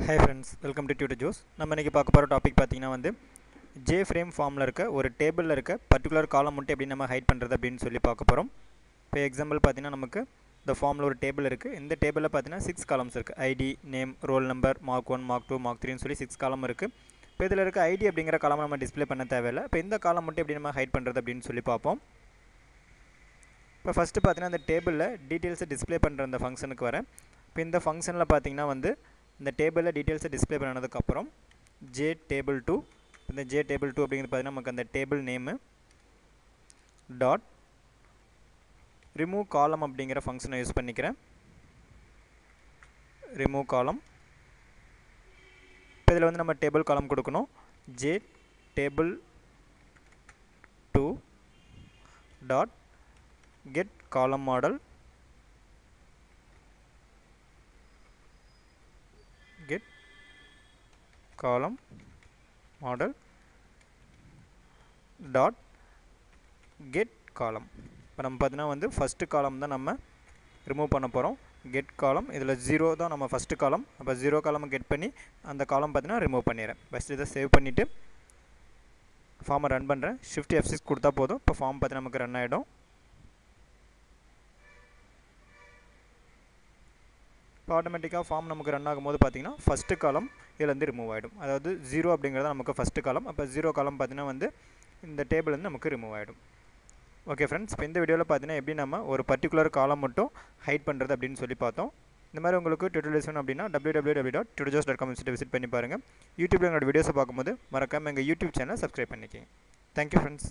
Hi friends, welcome to Tutor Juice. நம்ம இன்னைக்கு பார்க்க போற டாபிக் பாத்தீங்கன்னா வந்து J-frame ஃபார்ம்ல இருக்க ஒரு டேபிள்ல இருக்க பர்టిక్యులர் காலம் மட்டும் எப்படி நம்ம ஹைட் பண்றது அப்படினு சொல்லி பார்க்க போறோம். இப்போ எக்ஸாம்பிள் பாத்தீங்கன்னா நமக்கு இந்த ஃபார்ம்ல ஒரு டேபிள் இருக்கு. இந்த டேபிள்ல பாத்தீங்கன்னா 6 காலம்ஸ் இருக்கு. ID, name, roll number, mark 1, mark 2, mark 3 னு சொல்லி 6 காலம் இருக்கு. இப்போ இதல இருக்க ID அப்படிங்கற காலம் நம்ம டிஸ்ப்ளே பண்ண தேவையில்லை. இப்போ இந்த காலம் மட்டும் எப்படி நம்ம ஹைட் பண்றது அப்படினு சொல்லி பார்ப்போம். இப்போ ஃபர்ஸ்ட் பாத்தீங்கன்னா இந்த டேபிள்ல டீடைல்ஸ் டிஸ்ப்ளே பண்ற அந்த ஃபங்க்ஷனுக்கு வரேன். இப்போ இந்த ஃபங்க்ஷன்ல பாத்தீங்கன்னா வந்து இந்த டேபிள்ல டீடைல்ஸ் டிஸ்ப்ளே பண்ணனதுக்கு அப்புறம் JTable2 இந்த JTable2 அப்படிங்கிறது பாத்தீங்கன்னா நமக்கு அந்த டேபிள் நேம் டாட் ரிமூவ் காலம் அப்படிங்கற ஃபங்க்ஷனை யூஸ் பண்ணிக்கிறேன். ரிமூவ் காலம் இப்போ இதல வந்து நம்ம டேபிள் காலம் கொடுக்கணும். JTable2 dot get column model get column model dot get column. இப்போ நம்ம பார்த்தீங்கன்னா வந்து ஃபர்ஸ்ட் காலம் தான் நம்ம ரிமூவ் பண்ண போறோம். get column இதுல 0 தான் நம்ம ஃபர்ஸ்ட் காலம். அப்ப 0 காலம் கெட் பண்ணி அந்த காலம் பார்த்தீங்கன்னா ரிமூவ் பண்ணிறேன். ஃபர்ஸ்ட் இத சேவ் பண்ணிட்டு ஃபார்மை ரன் பண்றேன். shift F6 கொடுத்தா போதும். இப்போ ஃபார்ம் பார்த்தீங்கன்னா நமக்கு ரன் ஆயிடும். ஆட்டோமேட்டிக்கா ஃபார்ம் நமக்கு ரன் ஆகும்போது பாத்தீங்கன்னா ஃபர்ஸ்ட் காலம் இதுல இருந்து ரிமூவ் ஆயிடும். அதாவது 0 அப்படிங்கறது நமக்கு ஃபர்ஸ்ட் காலம். அப்ப 0 காலம் பாத்தீங்கன்னா வந்து இந்த டேபிள்ல இருந்து நமக்கு ரிமூவ் ஆயிடும். ஓகே फ्रेंड्स, இப்போ இந்த வீடியோல பாத்தீங்கன்னா எப்படி நம்ம ஒரு பர்టిక్యులர் காலம் மட்டும் ஹைட் பண்றது அப்படினு சொல்லி பார்த்தோம். இந்த மாதிரி உங்களுக்கு டியூட்டோரியல்ஸ் வேணும் அப்படினா www.tutorjuice.com வெப்சைட்டை விசிட் பண்ணி பாருங்க. YouTubeல என்னோட வீடியோஸை பாக்கும்போது மறக்காம எங்க YouTube சேனலை Subscribe பண்ணிக்கங்க. Thank you friends.